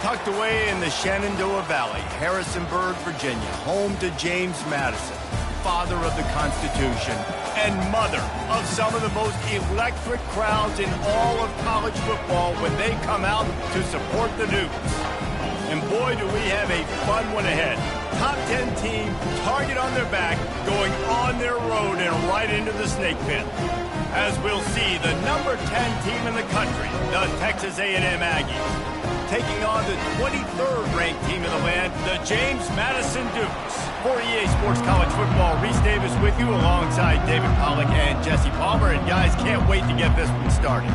Tucked away in the Shenandoah Valley, Harrisonburg, Virginia, home to James Madison, father of the Constitution and mother of some of the most electric crowds in all of college football when they come out to support the Dukes. And boy, do we have a fun one ahead. Top 10 team, target on their back, going on their road and right into the snake pit. As we'll see the number 10 team in the country, the Texas A&M Aggies, taking on the 23rd ranked team in the land, the James Madison Dukes. For EA Sports College Football, Reese Davis with you alongside David Pollack and Jesse Palmer. And guys, can't wait to get this one started.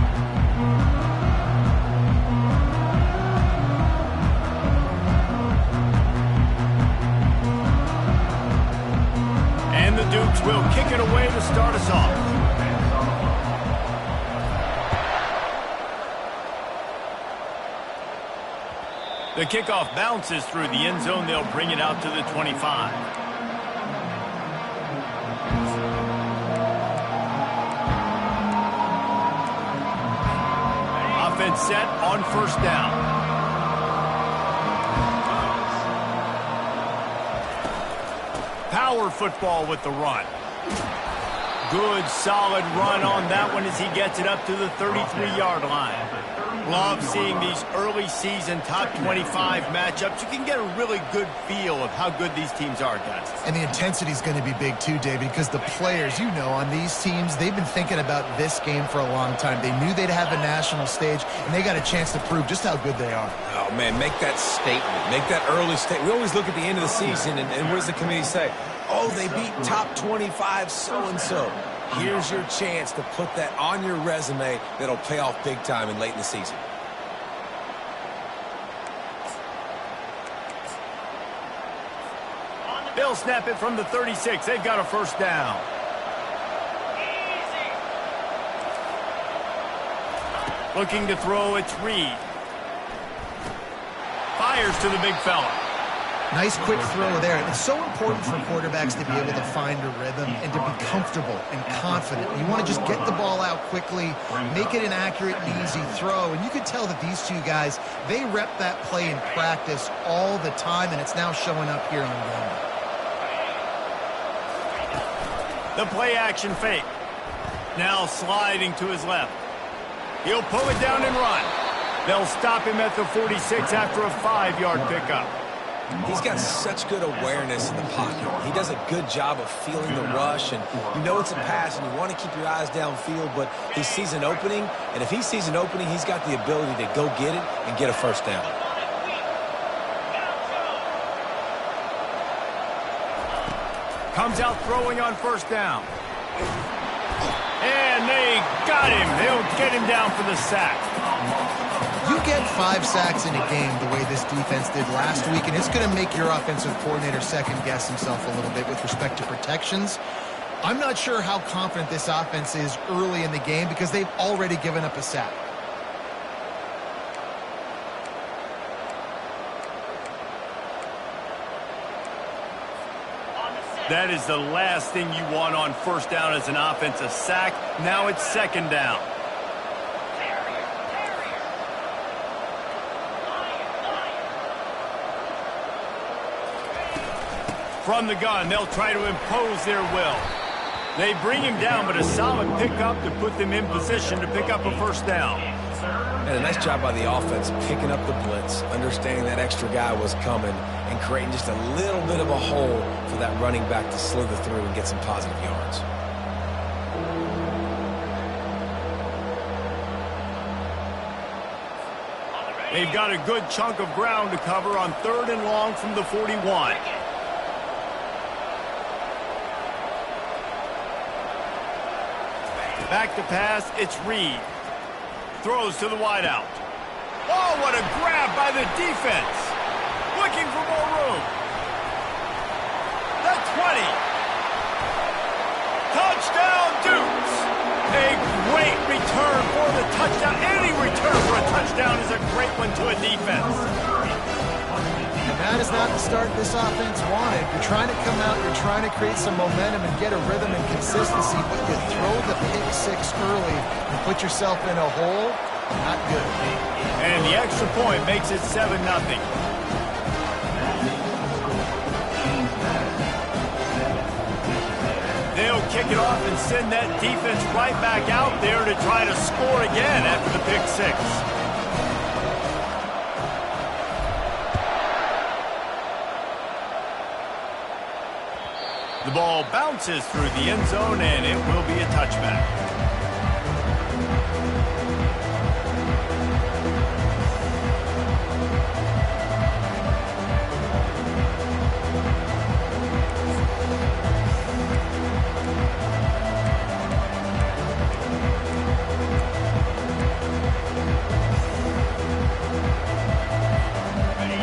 And the Dukes will kick it away to start us off. The kickoff bounces through the end zone. They'll bring it out to the 25. Offense set on first down. Power football with the run. Good, solid run on that one as he gets it up to the 33-yard line. Love seeing these early season top 25 matchups. You can get a really good feel of how good these teams are, guys. And the intensity is going to be big too, David, because the players, you know, on these teams, they've been thinking about this game for a long time. They knew they'd have a national stage, and they got a chance to prove just how good they are. Oh, man, make that statement. Make that early statement. We always look at the end of the season, and what does the committee say? Oh, they beat top 25 so-and-so. Here's your chance to put that on your resume that'll pay off big time and late in the season. They'll snap it from the 36. They've got a first down. Looking to throw, it's Reed. Fires to the big fella. Nice quick throw there. It's so important for quarterbacks to be able to find a rhythm and to be comfortable and confident. You want to just get the ball out quickly, make it an accurate and easy throw. And you can tell that these two guys, they rep that play in practice all the time, and it's now showing up here on game. The play action fake. Now sliding to his left. He'll pull it down and run. They'll stop him at the 46 after a 5-yard pickup. He's got such good awareness in the pocket. He does a good job of feeling the rush, and you know it's a pass, and you want to keep your eyes downfield, but he sees an opening, and if he sees an opening, he's got the ability to go get it and get a first down. Comes out throwing on first down. And they got him. They'll get him down for the sack. You get 5 sacks in a game the way this defense did last week, and it's going to make your offensive coordinator second-guess himself a little bit with respect to protections. I'm not sure how confident this offense is early in the game because they've already given up a sack. That is the last thing you want on first down as an offense, a sack. Now it's second down. From the gun, they'll try to impose their will. They bring him down, but a solid pickup to put them in position to pick up a first down. And a nice job by the offense picking up the blitz, understanding that extra guy was coming, and creating just a little bit of a hole for that running back to slither through and get some positive yards. They've got a good chunk of ground to cover on 3rd and long from the 41. Back to pass, it's Reed. Throws to the wideout. Oh, what a grab by the defense. Looking for more room. The 20. Touchdown, Dukes. A great return for the touchdown. Any return for a touchdown is a great one to a defense. And that is not the start this offense wanted. You're trying to come out, you're trying to create some momentum and get a rhythm and consistency, but you throw the pick 6 early and put yourself in a hole. Not good. And the extra point makes it 7-0. They'll kick it off and send that defense right back out there to try to score again after the pick six. The ball bounces through the end zone, and it will be a touchback.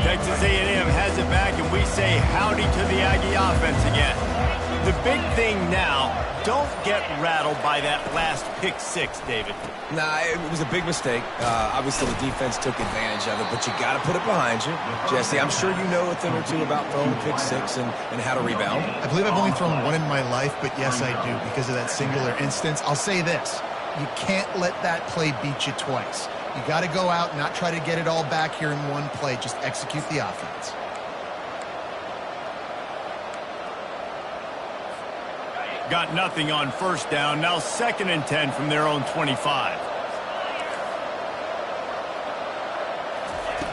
Texas A&M has it back, and we say howdy to the Aggie offense again. The big thing now, don't get rattled by that last pick six, David. Nah, it was a big mistake. Obviously, the defense took advantage of it, but you got to put it behind you. Jesse, I'm sure you know a thing or two about throwing a pick six and how to rebound. I believe I've only thrown one in my life, but yes, I do because of that singular instance. I'll say this. You can't let that play beat you twice. You got to go out and not try to get it all back here in one play. Just execute the offense. Got nothing on first down. Now 2nd and 10 from their own 25.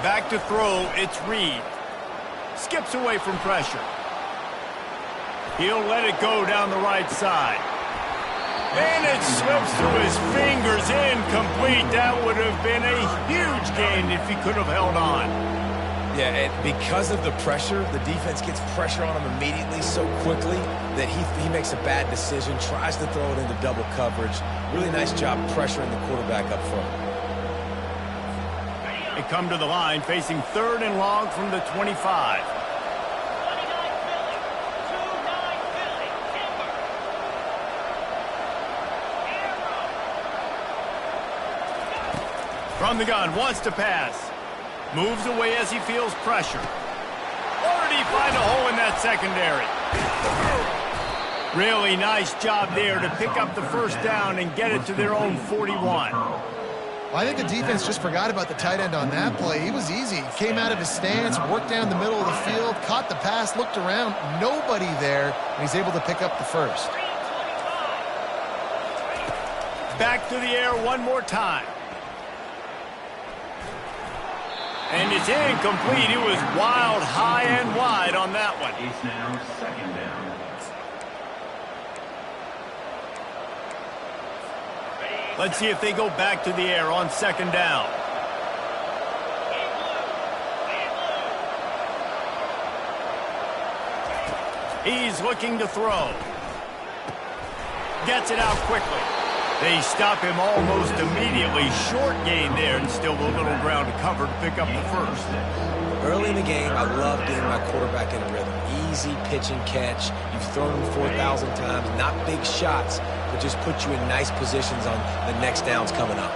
Back to throw. It's Reed. Skips away from pressure. He'll let it go down the right side. And it slips through his fingers, incomplete. That would have been a huge gain if he could have held on. Yeah, and because of the pressure, the defense gets pressure on him immediately so quickly that he makes a bad decision, tries to throw it into double coverage. Really nice job pressuring the quarterback up front. They come to the line facing 3rd and long from the 25. From the gun, wants to pass. Moves away as he feels pressure. Or did he find a hole in that secondary? Really nice job there to pick up the first down and get it to their own 41. Well, I think the defense just forgot about the tight end on that play. He was easy. He came out of his stance, worked down the middle of the field, caught the pass, looked around. Nobody there, and he's able to pick up the first. Back to the air one more time. And it's incomplete. He was wild, high and wide on that one. It's now 2nd down. Let's see if they go back to the air on 2nd down. He's looking to throw. Gets it out quickly. They stop him almost immediately. Short gain there and still a little ground to cover to pick up the first. Early in the game, I love getting my quarterback in a rhythm. Easy pitch and catch. You've thrown him 4,000 times. Not big shots, but just put you in nice positions on the next downs coming up.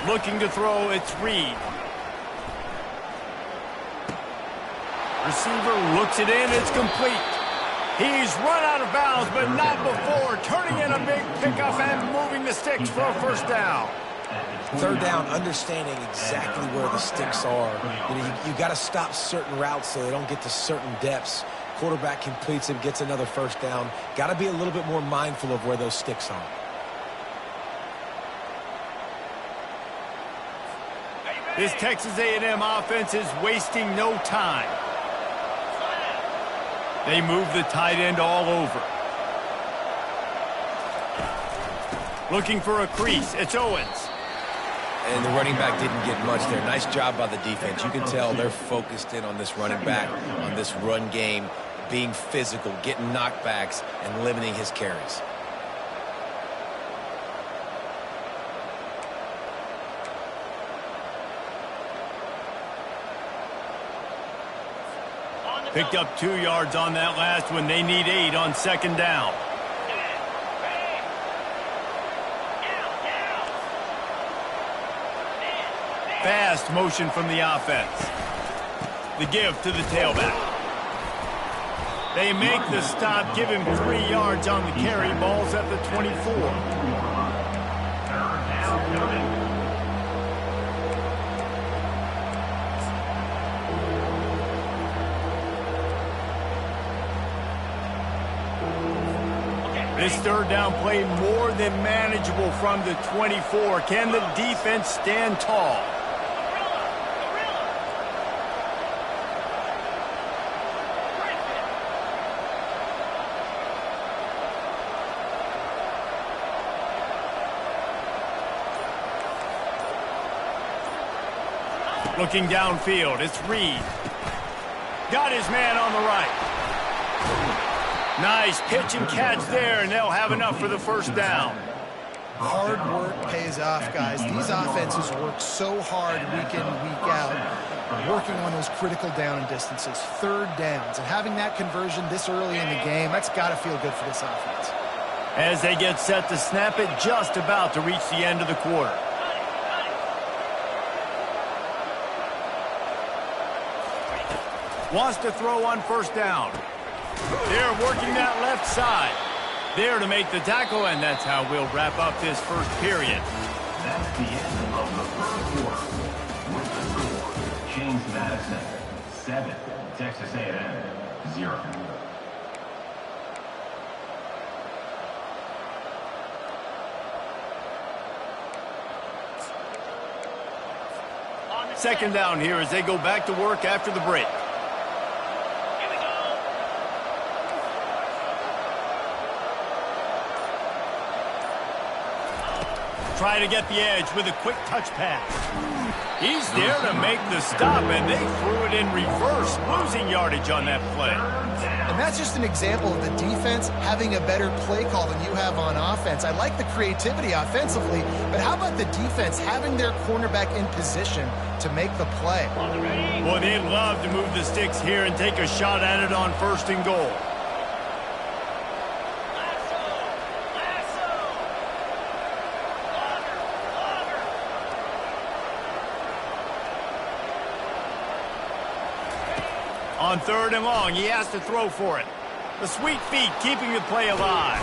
Looking to throw, it's Reed. Receiver looks it in, it's complete. He's run out of bounds, but not before. Turning in a big pickup and moving the sticks for a first down. 3rd down, understanding exactly where the sticks are. You got to stop certain routes so they don't get to certain depths. Quarterback completes it, gets another first down. Got to be a little bit more mindful of where those sticks are. This Texas A&M offense is wasting no time. They move the tight end all over. Looking for a crease. It's Owens. And the running back didn't get much there. Nice job by the defense. You can tell they're focused in on this running back, on this run game, being physical, getting knockbacks, and limiting his carries. Picked up 2 yards on that last one. They need 8 on 2nd down. Fast motion from the offense. The give to the tailback. They make the stop, give him 3 yards on the carry. Ball's at the 24. This third down play more than manageable from the 24. Can the defense stand tall? Looking downfield, it's Reed. Got his man on the right. Nice pitch and catch there, and they'll have enough for the first down. Hard work pays off, guys. These offenses work so hard week in and week out, working on those critical down and distances, third downs. And having that conversion this early in the game, that's got to feel good for this offense. As they get set to snap it, just about to reach the end of the quarter. Wants to throw on first down. They're working that left side. There to make the tackle, and that's how we'll wrap up this first period. That's the end of the first quarter. With the score, James Madison, 7, Texas A&M, 0. Second down here as they go back to work after the break. Try to get the edge with a quick touch pass. He's there to make the stop, and they threw it in reverse, losing yardage on that play. And that's just an example of the defense having a better play call than you have on offense. I like the creativity offensively, but how about the defense having their cornerback in position to make the play? Boy, they'd love to move the sticks here and take a shot at it on first and goal. On third and long, he has to throw for it. The sweet feet keeping the play alive.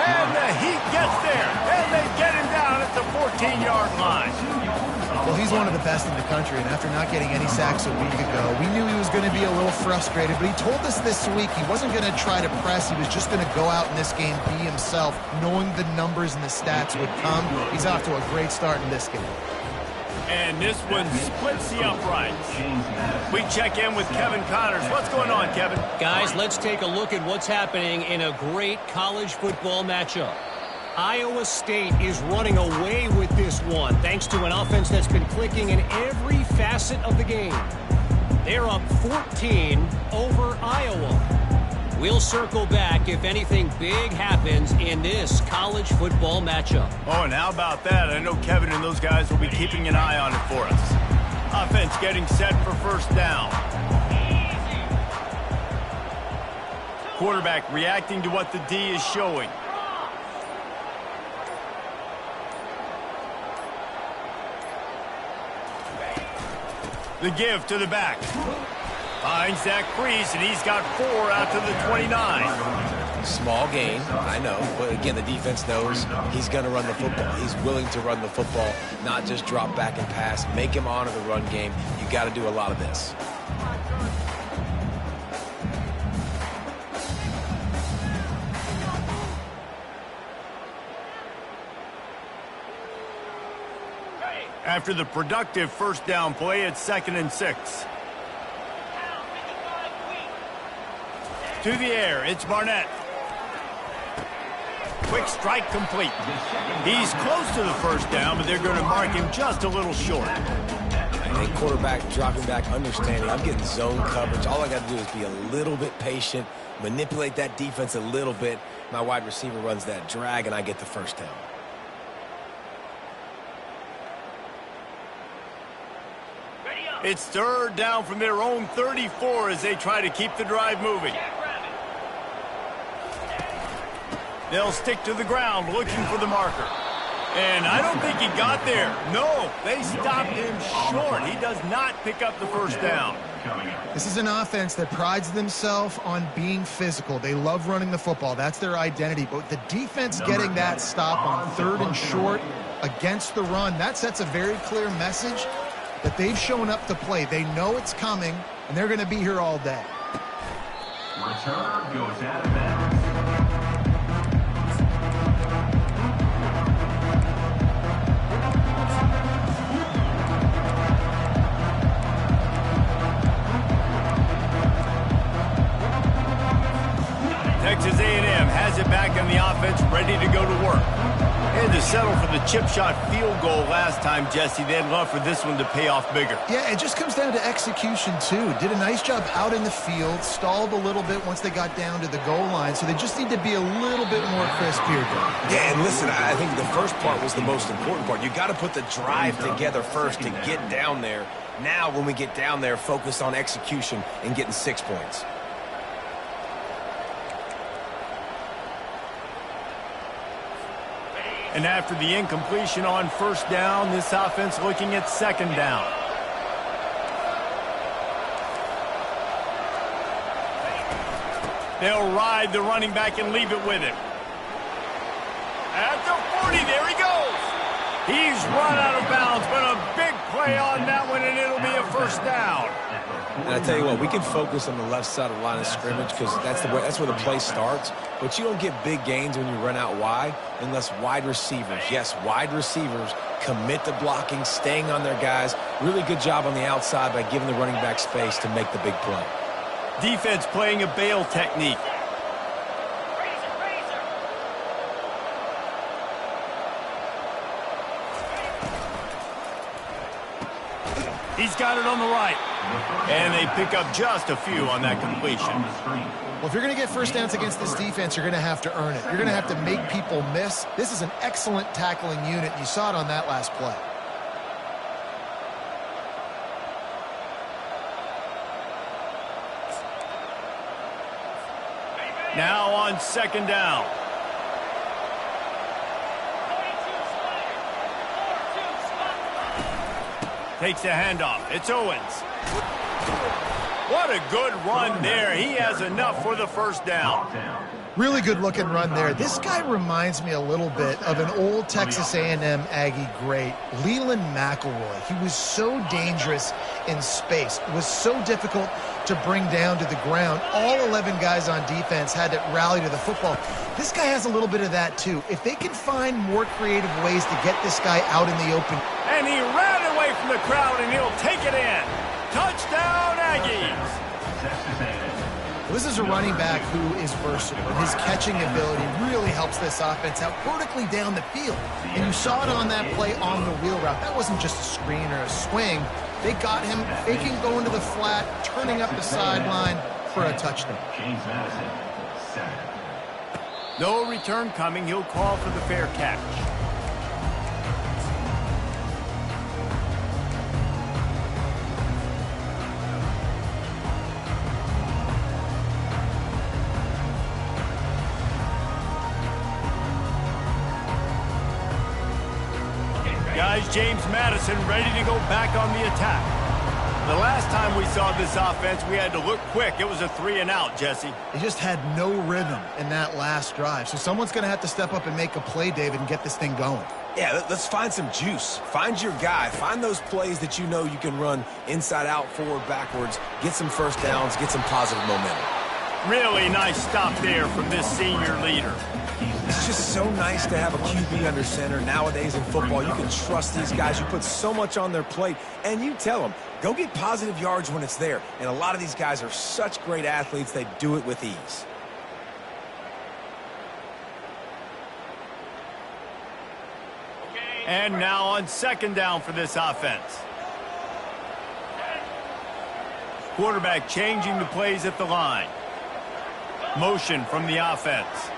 And the Heat gets there, and they get him down at the 14-yard line. Well, he's one of the best in the country, and after not getting any sacks a week ago, we knew he was going to be a little frustrated, but he told us this week he wasn't going to try to press. He was just going to go out in this game, be himself, knowing the numbers and the stats would come. He's off to a great start in this game. And this one splits the uprights. We check in with Kevin Connors. What's going on, Kevin? Guys, let's take a look at what's happening in a great college football matchup. Iowa State is running away with this one, thanks to an offense that's been clicking in every facet of the game. They're up 14 over Iowa. We'll circle back if anything big happens in this college football matchup. Oh, and how about that? I know Kevin and those guys will be keeping an eye on it for us. Offense getting set for first down. Quarterback reacting to what the D is showing. The give to the back. Finds that crease, and he's got 4 out to the 29. Small gain, I know, but again, the defense knows he's going to run the football. He's willing to run the football, not just drop back and pass, make him honor the run game. You got to do a lot of this. After the productive first down play, it's 2nd and 6. To the air, it's Barnett. Quick strike complete. He's close to the first down, but they're going to mark him just a little short. I think quarterback dropping back, understanding I'm getting zone coverage. All I got to do is be a little bit patient, manipulate that defense a little bit. My wide receiver runs that drag, and I get the first down. It's third down from their own 34 as they try to keep the drive moving. They'll stick to the ground looking for the marker. And I don't think he got there. No, they stopped him short. He does not pick up the first down. This is an offense that prides themselves on being physical. They love running the football. That's their identity. But the defense getting that stop on 3rd and short against the run, that sets a very clear message that they've shown up to play. They know it's coming, and they're going to be here all day. Return goes out of bounds. Texas A&M has it back on the offense, ready to go to work. They had to settle for the chip shot field goal last time, Jesse. They'd love for this one to pay off bigger. Yeah, it just comes down to execution, too. Did a nice job out in the field, stalled a little bit once they got down to the goal line, so they just need to be a little bit more crisp here, Joe. Yeah, and listen, I think the first part was the most important part. You got to put the drive together first to get down there. Now, when we get down there, focus on execution and getting 6 points. And after the incompletion on first down, this offense looking at 2nd down. They'll ride the running back and leave it with him. At the 40, there he goes. He's run out of bounds, but a big play on that one, and it'll be a first down. And I tell you what, we can focus on the left side of the line of scrimmage because that's where the play starts. But you don't get big gains when you run out wide unless wide receivers, yes, wide receivers, commit to blocking, staying on their guys. Really good job on the outside by giving the running back space to make the big play. Defense playing a bail technique. He's got it on the right. And they pick up just a few on that completion. Well, if you're going to get first downs against this defense, you're going to have to earn it. You're going to have to make people miss. This is an excellent tackling unit. You saw it on that last play. Now on 2nd down. Takes the handoff. It's Owens. What a good run there. He has enough for the first down. Really good looking run there. This guy reminds me a little bit of an old Texas A&M Aggie great, Leland McElroy. He was so dangerous in space. It was so difficult to bring down to the ground. All 11 guys on defense had to rally to the football. This guy has a little bit of that too. If they can find more creative ways to get this guy out in the open. And he ran away from the crowd, and he'll take it in. Touchdown, Aggies. This is a running back who is versatile. His catching ability really helps this offense out vertically down the field. And you saw it on that play on the wheel route. That wasn't just a screen or a swing. They got him faking going to the flat, turning up the sideline for a touchdown. No return coming. He'll call for the fair catch. Guys, James Madison ready to go back on the attack. The last time we saw this offense, we had to look quick. It was a 3-and-out, Jesse. They just had no rhythm in that last drive. So someone's going to have to step up and make a play, David, and get this thing going. Yeah, let's find some juice. Find your guy. Find those plays that you know you can run inside out, forward, backwards. Get some first downs. Get some positive momentum. Really nice stop there from this senior leader. It's just so nice to have a QB under center. Nowadays in football, you can trust these guys. You put so much on their plate, and you tell them, go get positive yards when it's there. And a lot of these guys are such great athletes, they do it with ease. And now on 2nd down for this offense. Quarterback changing the plays at the line. Motion from the offense.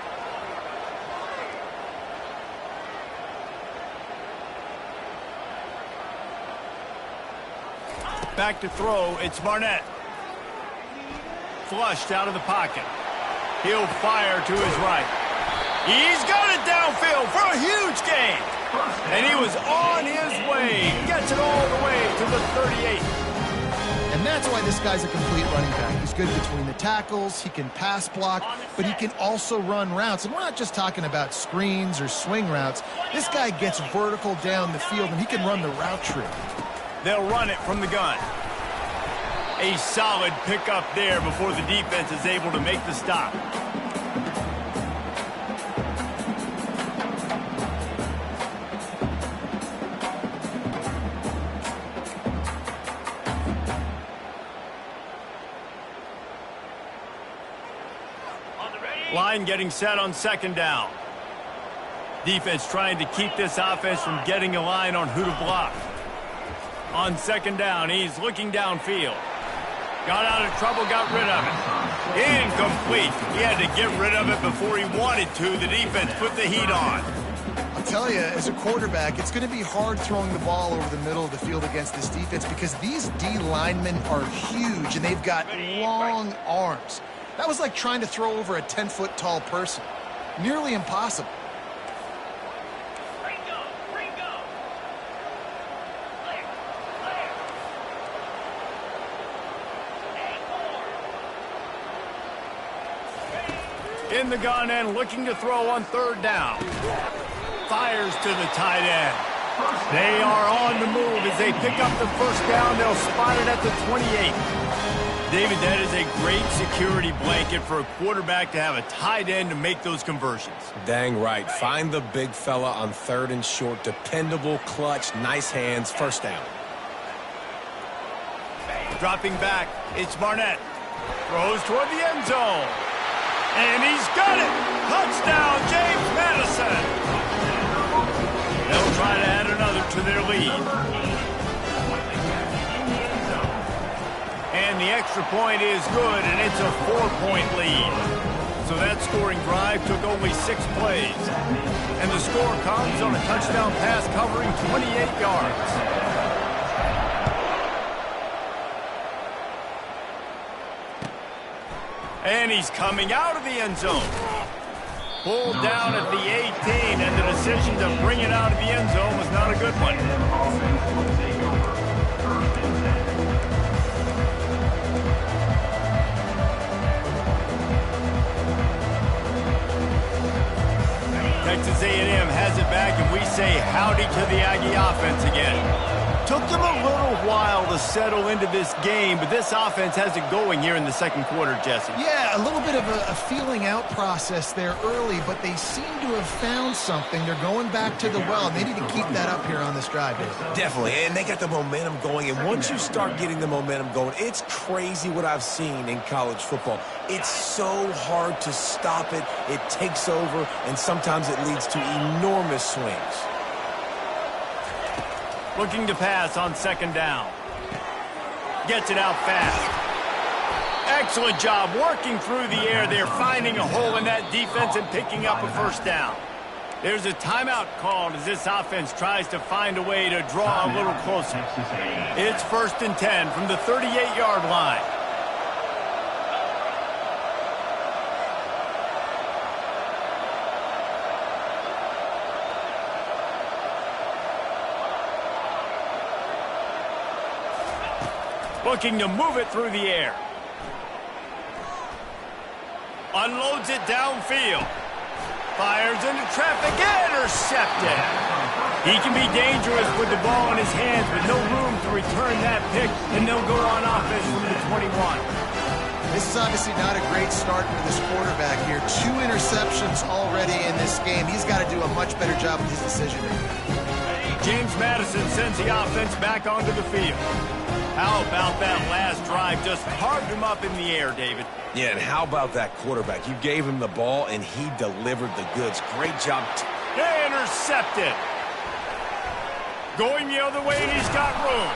Back to throw, it's Barnett. Flushed out of the pocket. He'll fire to his right. He's got it downfield for a huge gain. And he was on his way. Gets it all the way to the 38. And that's why this guy's a complete running back. He's good between the tackles, he can pass block, but he can also run routes. And we're not just talking about screens or swing routes. This guy gets vertical down the field, and he can run the route tree. They'll run it from the gun. A solid pickup there before the defense is able to make the stop. Line getting set on second down. Defense trying to keep this offense from getting a line on who to block. On second down, he's looking downfield. Got out of trouble, got rid of it. Incomplete. He had to get rid of it before he wanted to. The defense put the heat on. I'll tell you, as a quarterback, it's going to be hard throwing the ball over the middle of the field against this defense because these D linemen are huge and they've got long arms. That was like trying to throw over a 10-foot tall person. Nearly impossible. In the gun and looking to throw on third down. Fires to the tight end. They are on the move as they pick up the first down. They'll spot it at the 28. David, that is a great security blanket for a quarterback to have a tight end to make those conversions. Dang right. Find the big fella on third and short. Dependable, clutch, nice hands, first down. Dropping back, it's Barnett. Throws toward the end zone. And he's got it! Touchdown, James Madison! They'll try to add another to their lead. And the extra point is good, and it's a 4-point lead. So that scoring drive took only 6 plays. And the score comes on a touchdown pass covering 28 yards. And he's coming out of the end zone. Pulled down at the 18, and the decision to bring it out of the end zone was not a good one. Texas A&M has it back, and we say howdy to the Aggie offense again. Took them a little while to settle into this game, but this offense has it going here in the second quarter, Jesse. Yeah, a little bit of a feeling out process there early, but they seem to have found something. They're going back to the well, and they need to keep that up here on this drive, David. Definitely, and they got the momentum going, and once you start getting the momentum going, it's crazy what I've seen in college football. It's so hard to stop it. It takes over, and sometimes it leads to enormous swings. Looking to pass on second down. Gets it out fast. Excellent job working through the air there, finding a hole in that defense and picking up a first down. There's a timeout called as this offense tries to find a way to draw a little closer. It's 1st and 10 from the 38-yard line. Looking to move it through the air. Unloads it downfield. Fires into traffic. Intercepted. He can be dangerous with the ball in his hands, but no room to return that pick, and they'll go on offense from the 21. This is obviously not a great start for this quarterback here. 2 interceptions already in this game. He's got to do a much better job with his decision-making. James Madison sends the offense back onto the field. How about that last drive? Just carved him up in the air, David. Yeah, and how about that quarterback? You gave him the ball, and he delivered the goods. Great job. Intercepted. Going the other way, and he's got room.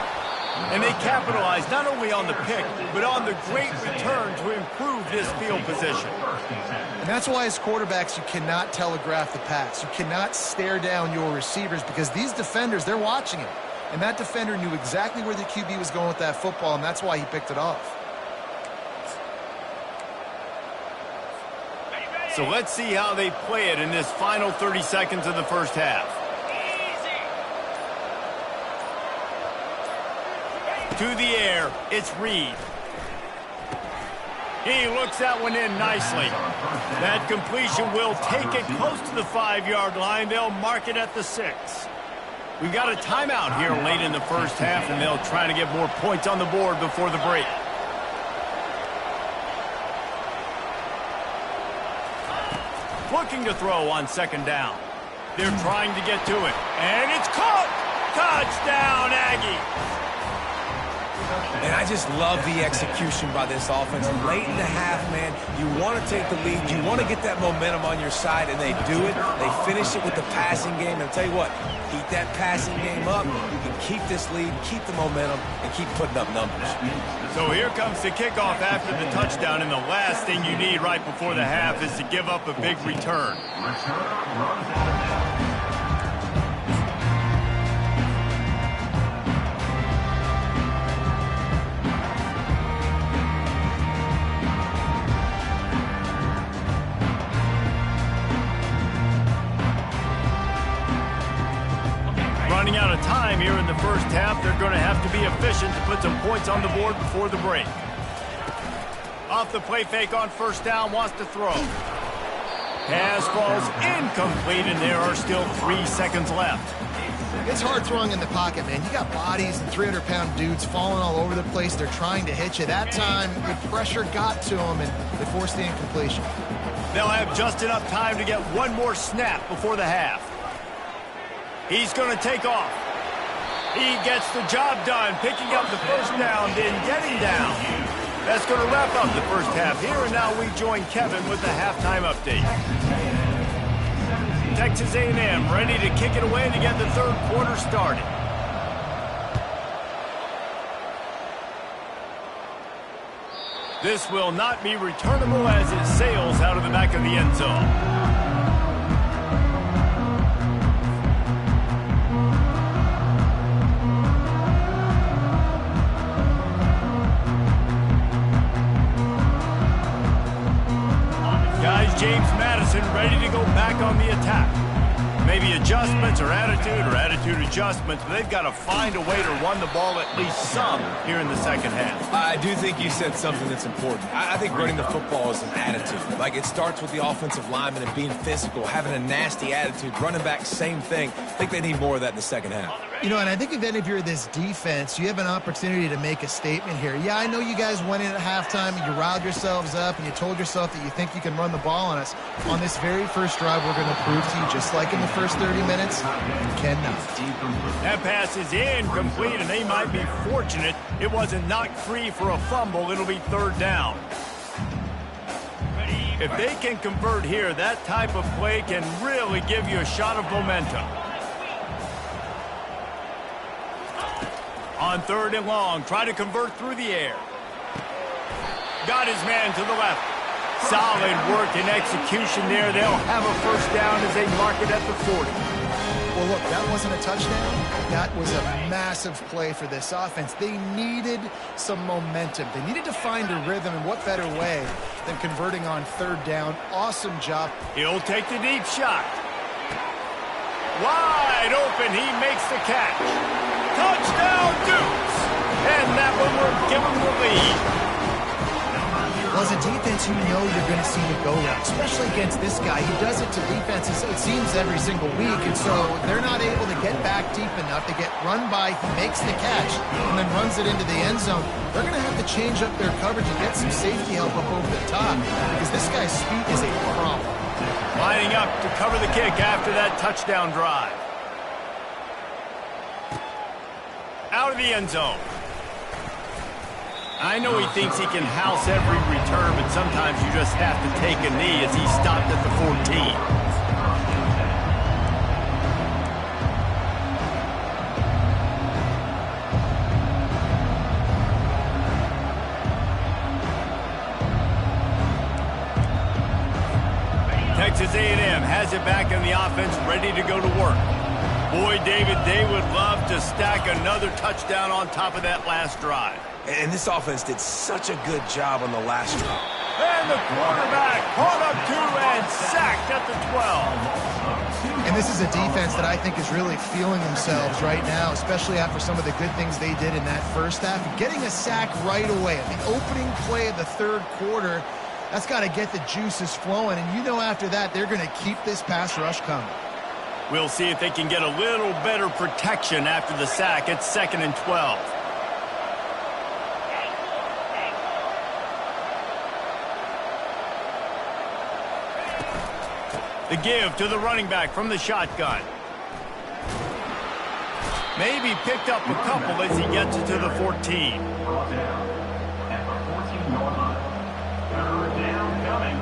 And they capitalize not only on the pick, but on the great return to improve this field position. And that's why as quarterbacks, you cannot telegraph the pass. You cannot stare down your receivers because these defenders, they're watching it. And that defender knew exactly where the QB was going with that football, and that's why he picked it off. So let's see how they play it in this final 30 seconds of the first half. To the air, it's Reed. He looks that one in nicely. That completion will take it close to the 5-yard line. They'll mark it at the 6. We've got a timeout here late in the first half, and they'll try to get more points on the board before the break. Looking to throw on second down. They're trying to get to it, and it's caught! Touchdown, Aggie! And I just love the execution by this offense. Late in the half, man, you want to take the lead. You want to get that momentum on your side, and they do it. They finish it with the passing game. And I'll tell you what, keep that passing game up. You can keep this lead, keep the momentum, and keep putting up numbers. So here comes the kickoff after the touchdown, and the last thing you need right before the half is to give up a big return. Running out of time here in the first half. They're going to have to be efficient to put some points on the board before the break. Off the play fake on first down, wants to throw. Pass falls incomplete, and there are still 3 seconds left. It's hard throwing in the pocket, man. You got bodies and 300-pound dudes falling all over the place. They're trying to hit you. That time, the pressure got to them, and they forced the incompletion. They'll have just enough time to get one more snap before the half. He's going to take off. He gets the job done, picking up the first down, then getting down. That's going to wrap up the first half here, and now we join Kevin with the halftime update. Texas A&M ready to kick it away to get the third quarter started. This will not be returnable as it sails out of the back of the end zone. James Madison ready to go back on the attack. Maybe adjustments or attitude adjustments, but they've got to find a way to run the ball at least some here in the second half. I do think you said something that's important. I think running the football is an attitude. Like, it starts with the offensive lineman and being physical, having a nasty attitude. Running back, same thing. I think they need more of that in the second half. You know, and I think if you're this defense, you have an opportunity to make a statement here. Yeah, I know you guys went in at halftime and you riled yourselves up and you told yourself that you think you can run the ball on us. On this very first drive, we're going to prove to you, just like in the first 30 minutes, you cannot. That pass is incomplete, and they might be fortunate it wasn't knocked free for a fumble. It'll be third down. If they can convert here, that type of play can really give you a shot of momentum. On third and long, try to convert through the air. Got his man to the left. Solid work and execution there. They'll have a first down as they mark it at the 40. Well, look, that wasn't a touchdown. That was a massive play for this offense. They needed some momentum. They needed to find a rhythm, and what better way than converting on third down. Awesome job. He'll take the deep shot. Wide open, he makes the catch. Touchdown, Dukes! And that one will give them the lead. Well, as a defense, you know you're going to see the go route, especially against this guy. He does it to defenses, it seems, every single week, and so they're not able to get back deep enough to get run by. He makes the catch and then runs it into the end zone. They're going to have to change up their coverage and get some safety help up over the top because this guy's speed is a problem. Lining up to cover the kick after that touchdown drive. Out of the end zone. I know he thinks he can house every return, but sometimes you just have to take a knee as he stopped at the 14. Texas A&M has it back in the offense, ready to go to work. Boy, David, they would love to stack another touchdown on top of that last drive. And this offense did such a good job on the last drive. And the quarterback caught up to and sacked at the 12. And this is a defense that I think is really feeling themselves right now, especially after some of the good things they did in that first half. Getting a sack right away at the opening play of the third quarter, that's got to get the juices flowing. And you know after that, they're going to keep this pass rush coming. We'll see if they can get a little better protection after the sack. It's 2nd and 12. The give to the running back from the shotgun. Maybe picked up a couple as he gets it to the 14. Brought down at the 14-yard line. 3rd down coming.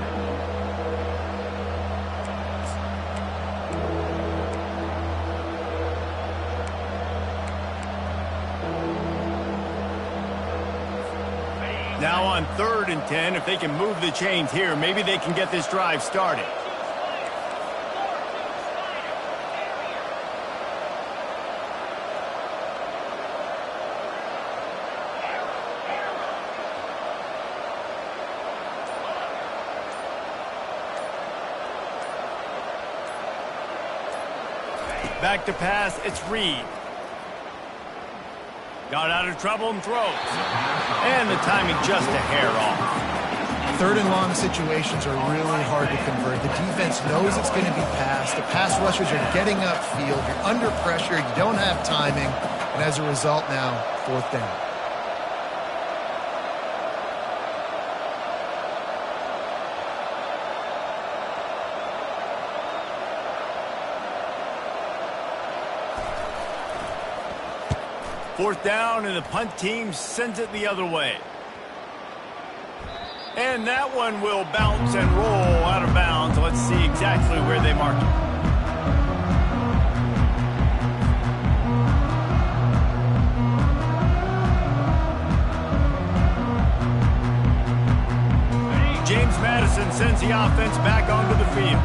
Now on 3rd and 10, if they can move the chains here, maybe they can get this drive started. Back to pass, it's Reed. Got out of trouble and throws. And the timing just a hair off. 3rd and long situations are really hard to convert. The defense knows it's going to be passed. The pass rushers are getting upfield. You're under pressure. You don't have timing. And as a result now, 4th down. Fourth down, and the punt team sends it the other way. And that one will bounce and roll out of bounds. Let's see exactly where they mark it. James Madison sends the offense back onto the field.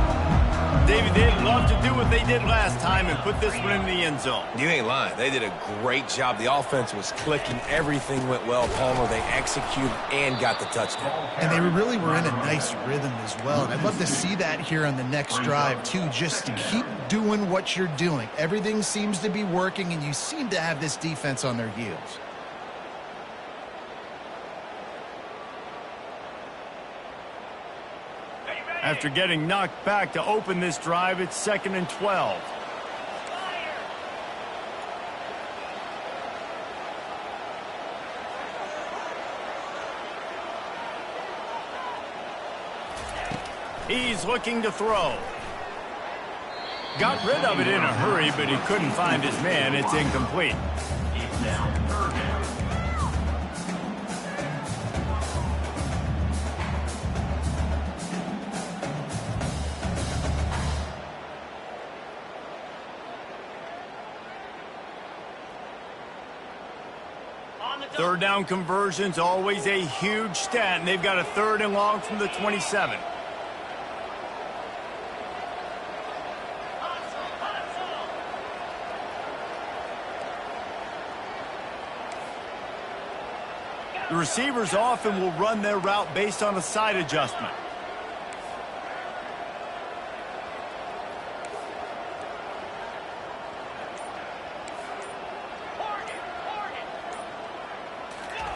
David, they'd love to do what they did last time and put this one in the end zone. You ain't lying. They did a great job. The offense was clicking. Everything went well, Palmer. They executed and got the touchdown. And they really were in a nice rhythm as well. And I'd love to see that here on the next drive, too. Just keep doing what you're doing. Everything seems to be working, and you seem to have this defense on their heels. After getting knocked back to open this drive, it's 2nd and 12. He's looking to throw. Got rid of it in a hurry, but he couldn't find his man. It's incomplete. It's now 3rd down. Third down conversion's always a huge stat, and they've got a 3rd and long from the 27. The receivers often will run their route based on a side adjustment.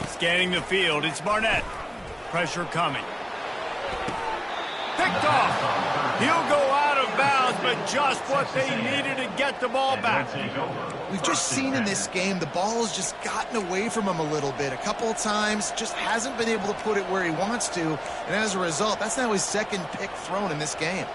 Scanning the field, it's Barnett. Pressure coming. Picked off. He'll go out of bounds, but just what they needed to get the ball back. We've just seen in this game the ball has just gotten away from him a little bit. A couple of times, just hasn't been able to put it where he wants to. And as a result, that's now his 2nd pick thrown in this game.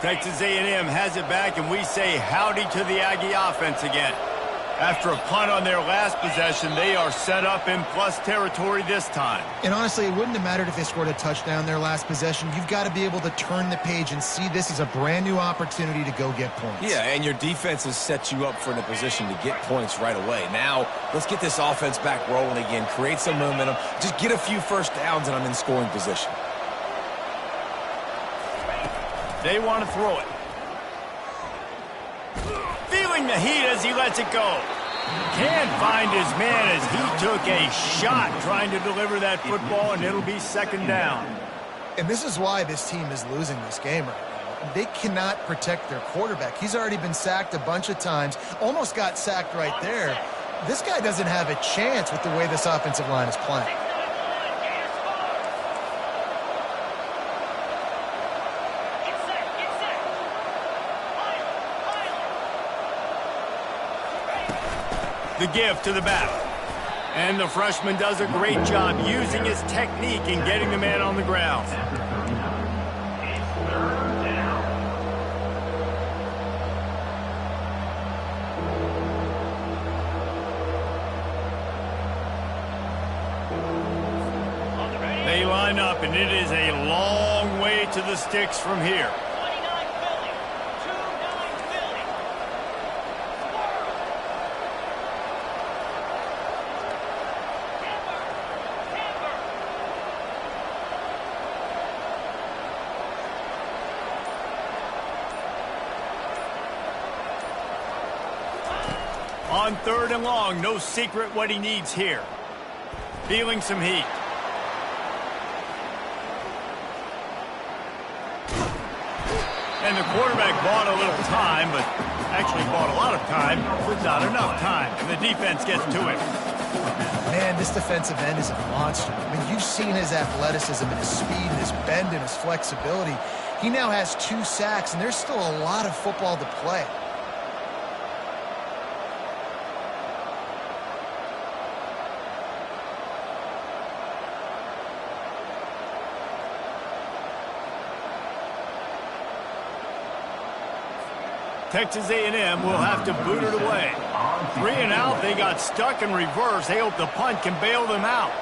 Texas A&M has it back, and we say howdy to the Aggie offense again. After a punt on their last possession, they are set up in plus territory this time. And honestly, it wouldn't have mattered if they scored a touchdown their last possession. You've got to be able to turn the page and see this as a brand new opportunity to go get points. Yeah, and your defense has set you up for in a position to get points right away. Now, let's get this offense back rolling again, create some momentum, just get a few first downs, and I'm in scoring position. They want to throw it. Feeling feeling the heat as he lets it go. Can't find his man as he took a shot trying to deliver that football, and it'll be second down. And this is why this team is losing this game right now. They cannot protect their quarterback. He's already been sacked a bunch of times, almost got sacked right there. This guy doesn't have a chance with the way this offensive line is playing. The give to the back. And the freshman does a great job using his technique in getting the man on the ground. They line up, and it is a long way to the sticks from here. On third and long, no secret what he needs here. Feeling some heat. And the quarterback bought a little time, but actually bought a lot of time with not enough time. And the defense gets to him. Man, this defensive end is a monster. I mean, you've seen his athleticism and his speed and his bend and his flexibility. He now has 2 sacks, and there's still a lot of football to play. Texas A&M will have to boot it away. 3 and out, they got stuck in reverse. They hope the punt can bail them out.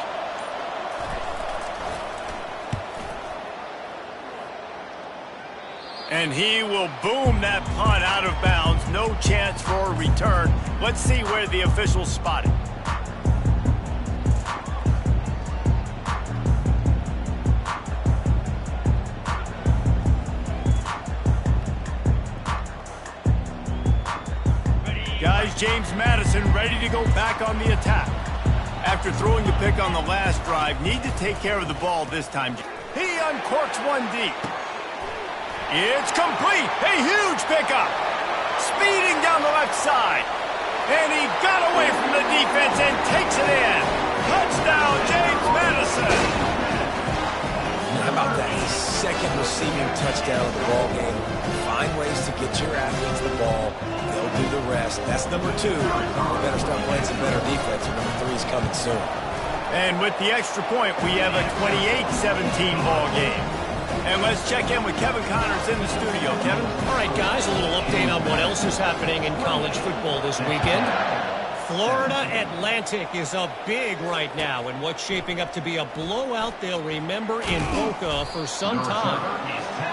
And he will boom that punt out of bounds. No chance for a return. Let's see where the officials spot it. Guys, James Madison ready to go back on the attack. After throwing the pick on the last drive, need to take care of the ball this time. He uncorks one deep. It's complete. A huge pickup. Speeding down the left side. And he got away from the defense and takes it in. Touchdown, James Madison. How about that? His second receiving touchdown of the ball game. Find ways to get your athletes the ball. They'll do the rest. That's number 2. We better start playing some better defense. Number 3 is coming soon. And with the extra point, we have a 28-17 ball game. And let's check in with Kevin Connors in the studio. Kevin? All right, guys, a little update on what else is happening in college football this weekend. Florida Atlantic is up big right now in what's shaping up to be a blowout they'll remember in Boca for some time.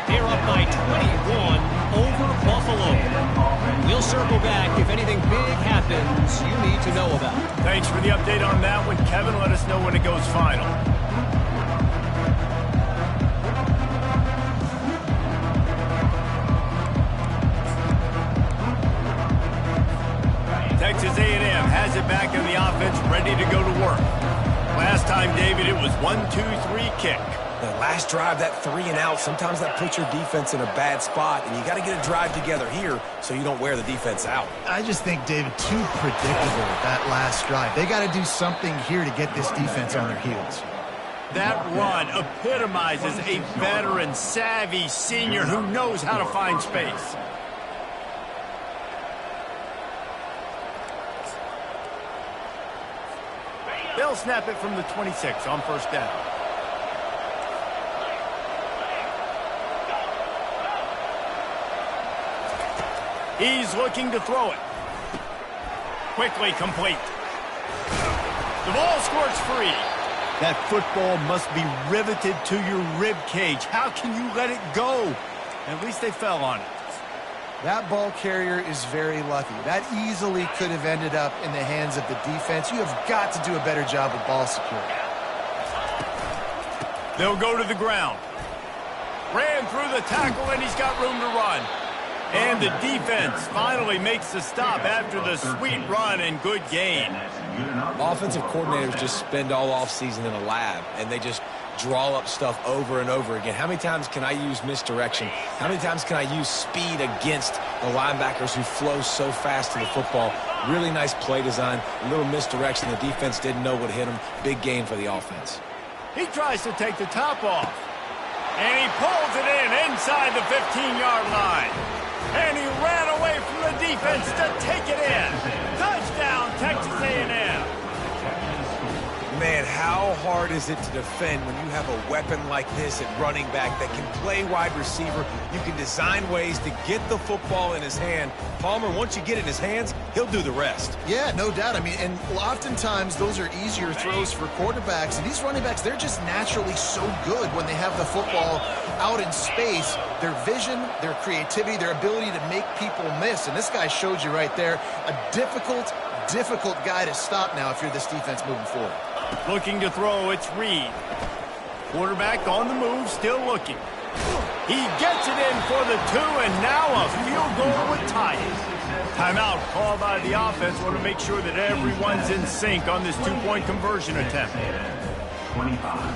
They're up by 21 over Buffalo. We'll circle back if anything big happens you need to know about. Thanks for the update on that one, Kevin. Let us know when it goes final. Texas A&M has it back in the offense, ready to go to work. Last time, David, it was 1-2-3 kick. The last drive, that 3 and out, sometimes that puts your defense in a bad spot, and you got to get a drive together here so you don't wear the defense out. I just think, David, too predictable that last drive. They got to do something here to get this defense on their heels. That run epitomizes a veteran, savvy senior who knows how to find space. They'll snap it from the 26 on first down. He's looking to throw it. Quickly complete. The ball squirts free. That football must be riveted to your rib cage. How can you let it go? At least they fell on it. That ball carrier is very lucky. That easily could have ended up in the hands of the defense. You have got to do a better job with ball security. They'll go to the ground. Ran through the tackle, and he's got room to run. And the defense finally makes the stop after the sweet run and good gain. Offensive coordinators just spend all offseason in a lab, and they just draw up stuff over and over again. How many times can I use misdirection? How many times can I use speed against the linebackers who flow so fast to the football? Really nice play design, a little misdirection. The defense didn't know what hit him. Big gain for the offense. He tries to take the top off. And he pulls it in inside the 15-yard line. And he ran away from the defense to take it in. Touchdown, Texas A&M. Man, how hard is it to defend when you have a weapon like this at running back that can play wide receiver? You can design ways to get the football in his hand. Palmer, once you get it in his hands, he'll do the rest. Yeah, no doubt. I mean, and oftentimes those are easier throws for quarterbacks. And these running backs, they're just naturally so good when they have the football out in space. Their vision, their creativity, their ability to make people miss. And this guy showed you right there, a difficult guy to stop now if you're this defense moving forward. Looking to throw, it's Reed. Quarterback on the move, still looking. He gets it in for the 2, and now a field goal would tie it. Timeout called by the offense. Want to make sure that everyone's in sync on this 2-point conversion attempt. 25.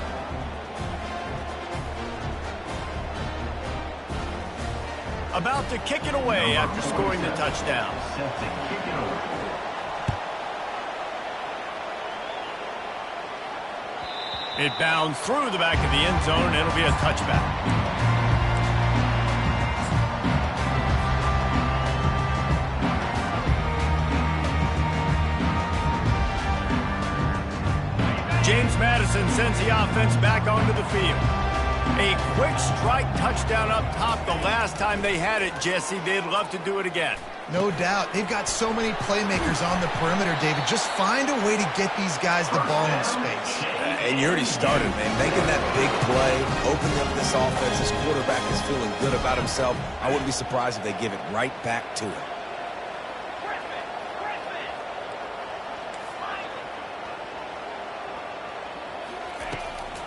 About to kick it away after scoring the touchdown. Set to kick it away. It bounds through the back of the end zone, and it'll be a touchback. James Madison sends the offense back onto the field. A quick strike touchdown up top the last time they had it, Jesse. They'd love to do it again. No doubt. They've got so many playmakers on the perimeter, David. Just find a way to get these guys the ball in space. And you already started, man. Making that big play, opening up this offense. This quarterback is feeling good about himself. I wouldn't be surprised if they give it right back to him.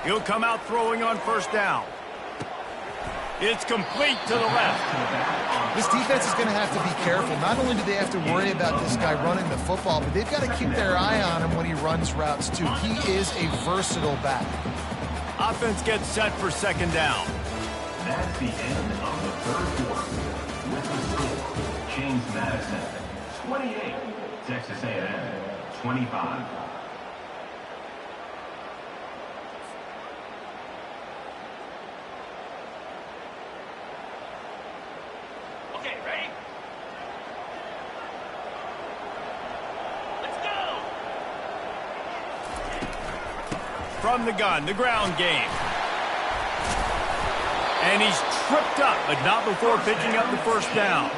He'll come out throwing on first down. It's complete to the left. This defense is going to have to be careful. Not only do they have to worry about this guy running the football, but they've got to keep their eye on him when he runs routes, too. He is a versatile back. Offense gets set for second down. That's the end of the third quarter. With the score, James Madison, 28. Texas A&M, 25. Okay, ready? Let's go! From the gun, the ground game. And he's tripped up, but not before picking up the first down.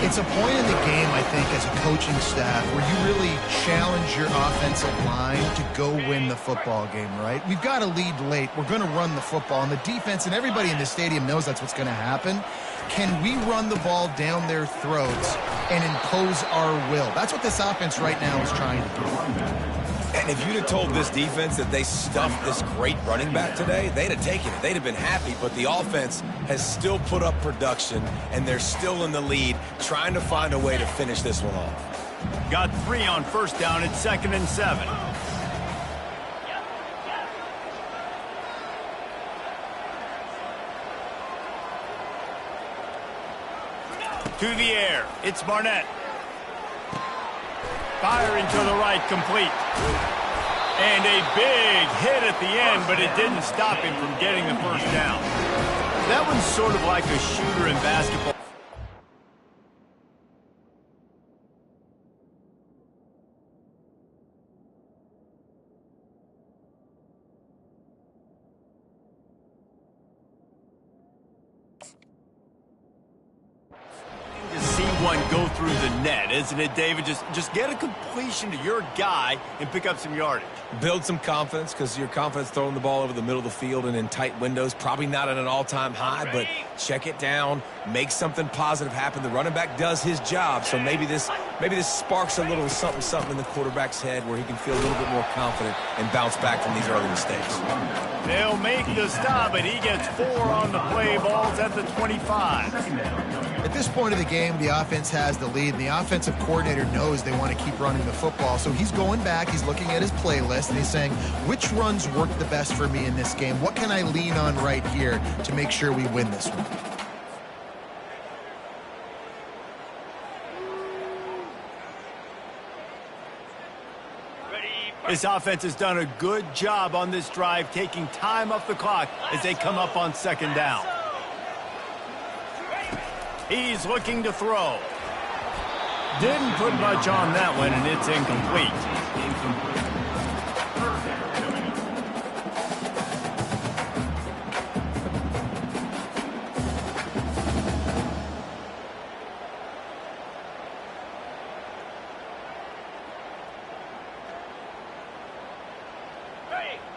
It's a point in the game, I think, as a coaching staff where you really challenge your offensive line to go win the football game, right? We've got to lead late. We're going to run the football. And the defense and everybody in the stadium knows that's what's going to happen. Can we run the ball down their throats and impose our will? That's what this offense right now is trying to do. And if you'd have told this defense that they stuffed this great running back today, they'd have taken it. They'd have been happy, but the offense has still put up production, and they're still in the lead, trying to find a way to finish this one off. Got 3 on first down at 2nd and 7. To the air, it's Barnett. Firing to the right, complete. And a big hit at the end, but it didn't stop him from getting the first down. That one's sort of like a shooter in basketball. One go through the net, isn't it, David? Just get a completion to your guy and pick up some yardage. Build some confidence, because your confidence throwing the ball over the middle of the field and in tight windows, probably not at an all-time high, but check it down, make something positive happen. The running back does his job, so maybe this Maybe this sparks a little something in the quarterback's head where he can feel a little bit more confident and bounce back from these early mistakes. They'll make the stop, and he gets 4 on the play. Ball's at the 25. At this point of the game, the offense has the lead, and the offensive coordinator knows they want to keep running the football. So he's going back, he's looking at his playlist, and he's saying, which runs work the best for me in this game? What can I lean on right here to make sure we win this one? This offense has done a good job on this drive, taking time off the clock as they come up on second down. He's looking to throw. Didn't put much on that one, and it's incomplete.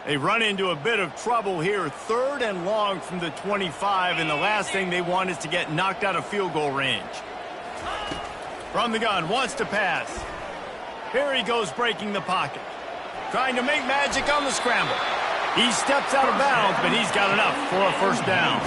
They run into a bit of trouble here. 3rd and long from the 25, and the last thing they want is to get knocked out of field goal range. From the gun, wants to pass. Here he goes, breaking the pocket. Trying to make magic on the scramble. He steps out of bounds, but he's got enough for a first down.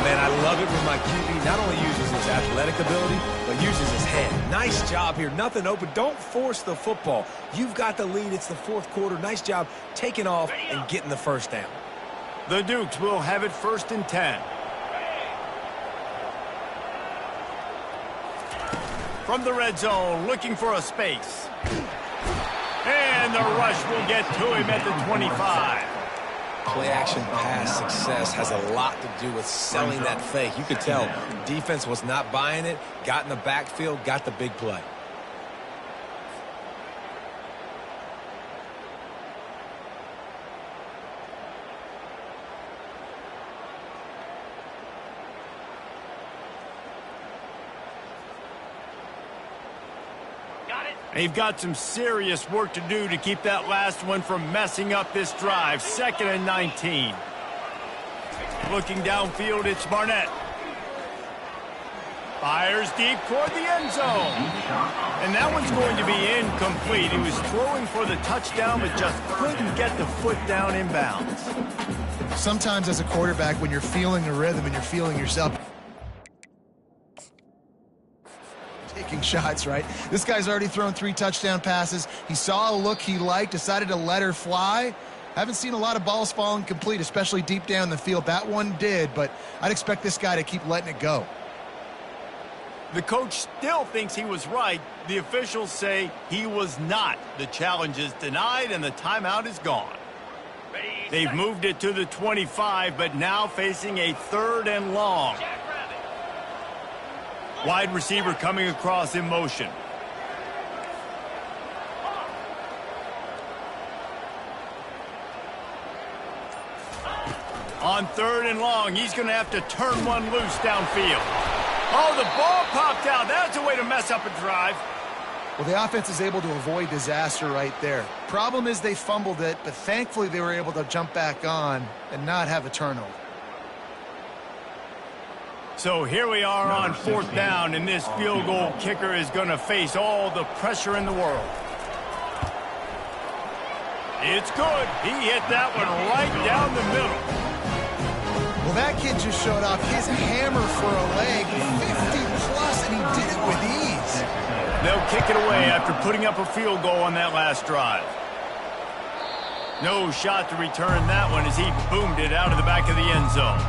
Man, I love it when my QB not only uses his athletic ability, but uses his head. Nice job here. Nothing open. Don't force the football. You've got the lead. It's the 4th quarter. Nice job taking off and getting the first down. The Dukes will have it 1st and 10. From the red zone, looking for a space. And the rush will get to him at the 25. Play-action pass success has a lot to do with selling that fake. You could tell defense was not buying it, got in the backfield, got the big play. They've got some serious work to do to keep that last one from messing up this drive. 2nd and 19. Looking downfield, it's Barnett. Fires deep toward the end zone. And that one's going to be incomplete. He was throwing for the touchdown, but just couldn't get the foot down inbounds. Sometimes as a quarterback, when you're feeling a rhythm and you're feeling yourself, taking shots, right? This guy's already thrown 3 touchdown passes. He saw a look he liked, decided to let her fly. Haven't seen a lot of balls falling complete, especially deep down the field. That one did, but I'd expect this guy to keep letting it go. The coach still thinks he was right. The officials say he was not. The challenge is denied, and the timeout is gone. They've moved it to the 25, but now facing a 3rd and long. Wide receiver coming across in motion. On 3rd and long, he's going to have to turn one loose downfield. Oh, the ball popped out. That's a way to mess up a drive. Well, the offense is able to avoid disaster right there. Problem is they fumbled it, but thankfully they were able to jump back on and not have a turnover. So here we are on 4th down, and this field goal kicker is going to face all the pressure in the world. It's good. He hit that one right down the middle. Well, that kid just showed off his hammer for a leg, 50-plus, and he did it with ease. They'll kick it away after putting up a field goal on that last drive. No shot to return that one as he boomed it out of the back of the end zone.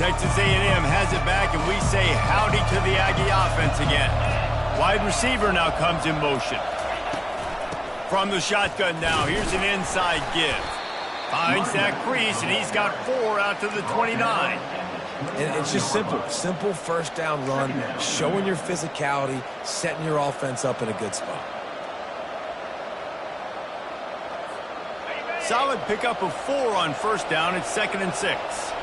Texas A&M has it back, and we say howdy to the Aggie offense again. Wide receiver now comes in motion. From the shotgun now, here's an inside give. Finds that crease, and he's got 4 out to the 29. And it's just simple 1st down run, showing your physicality, setting your offense up in a good spot. Solid pickup of 4 on 1st down. It's 2nd and 6.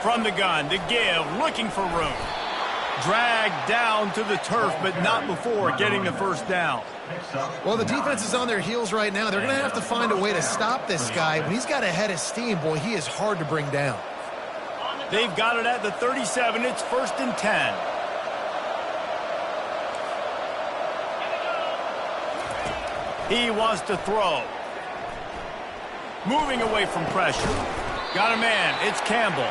From the gun, to give, looking for room. Dragged down to the turf, but not before getting the first down. Well, the defense is on their heels right now. They're going to have to find a way to stop this guy. When he's got a head of steam, boy, he is hard to bring down. They've got it at the 37. It's 1st and 10. He wants to throw. Moving away from pressure. Got a man. It's Campbell.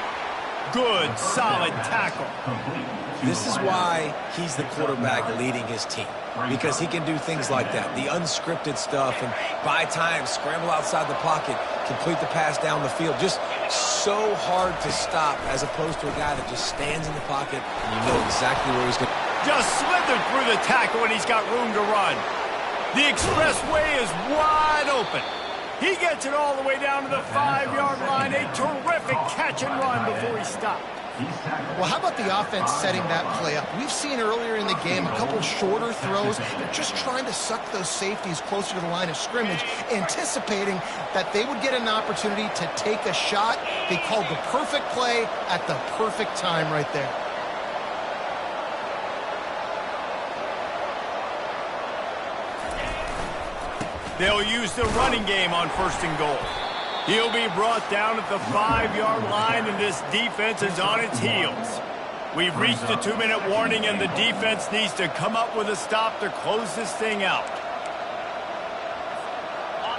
Good, solid tackle. This is why he's the quarterback leading his team, because he can do things like that, the unscripted stuff, and buy time, scramble outside the pocket, complete the pass down the field. Just so hard to stop as opposed to a guy that just stands in the pocket and you know exactly where he's going. Just slithered through the tackle and he's got room to run. The expressway is wide open. He gets it all the way down to the 5-yard line. A terrific catch and run before he stopped. Well, how about the offense setting that play up? We've seen earlier in the game a couple shorter throws. They're just trying to suck those safeties closer to the line of scrimmage, anticipating that they would get an opportunity to take a shot. They called the perfect play at the perfect time right there. They'll use the running game on 1st and goal. He'll be brought down at the 5-yard line, and this defense is on its heels. We've reached the 2-minute warning, and the defense needs to come up with a stop to close this thing out.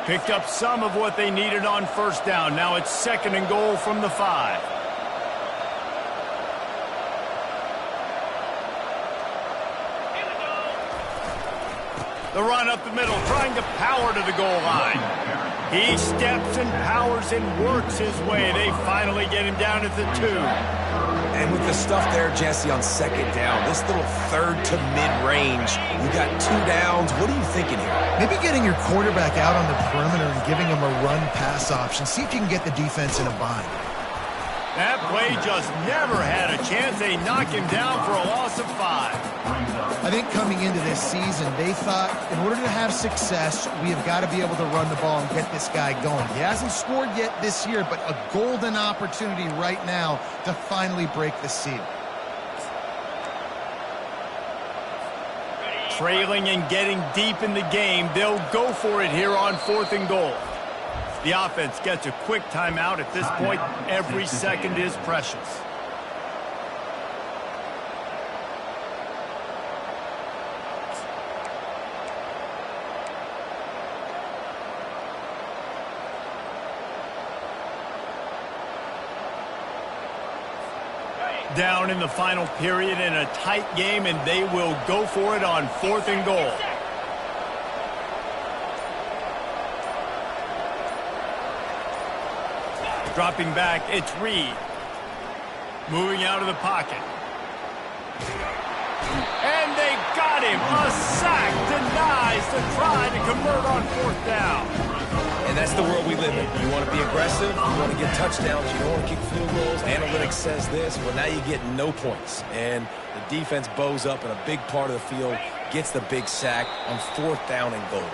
Picked up some of what they needed on 1st down. Now it's 2nd and goal from the 5. The run up the middle, trying to power to the goal line. He steps and powers and works his way. They finally get him down at the 2. And with the stuff there, Jesse, on 2nd down, this little 3rd to mid-range, you got 2 downs. What are you thinking here? Maybe getting your quarterback out on the perimeter and giving him a run-pass option. See if you can get the defense in a bind. That play just never had a chance. They knock him down for a loss of 5. I think coming into this season, they thought in order to have success, we have got to be able to run the ball and get this guy going. He hasn't scored yet this year, but a golden opportunity right now to finally break the seal. Trailing and getting deep in the game, they'll go for it here on 4th and goal. The offense gets a quick timeout. At this point, every second is precious. Down in the final period in a tight game, and they will go for it on 4th and goal. Dropping back, it's Reed. Moving out of the pocket. And they got him. A sack denies the try to convert on 4th down. And that's the world we live in. You want to be aggressive, you want to get touchdowns, you don't want to kick field goals. Analytics says this, well, now you get no points. And the defense bows up in a big part of the field, gets the big sack on 4th down and goal.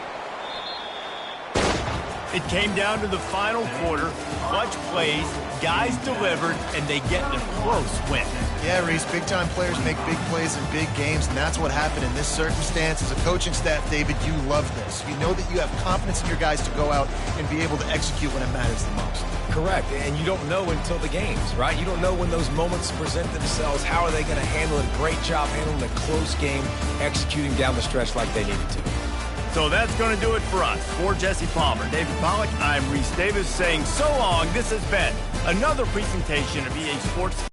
It came down to the final quarter. Clutch plays, guys delivered, and they get the close win. Yeah, Reese, big-time players make big plays in big games, and that's what happened in this circumstance. As a coaching staff, David, you love this. You know that you have confidence in your guys to go out and be able to execute when it matters the most. Correct, and you don't know until the games, right? You don't know when those moments present themselves. How are they going to handle it? Great job handling a close game, executing down the stretch like they needed to. So that's going to do it for us. For Jesse Palmer, David Pollack, I'm Reese Davis saying so long. This has been another presentation of EA Sports.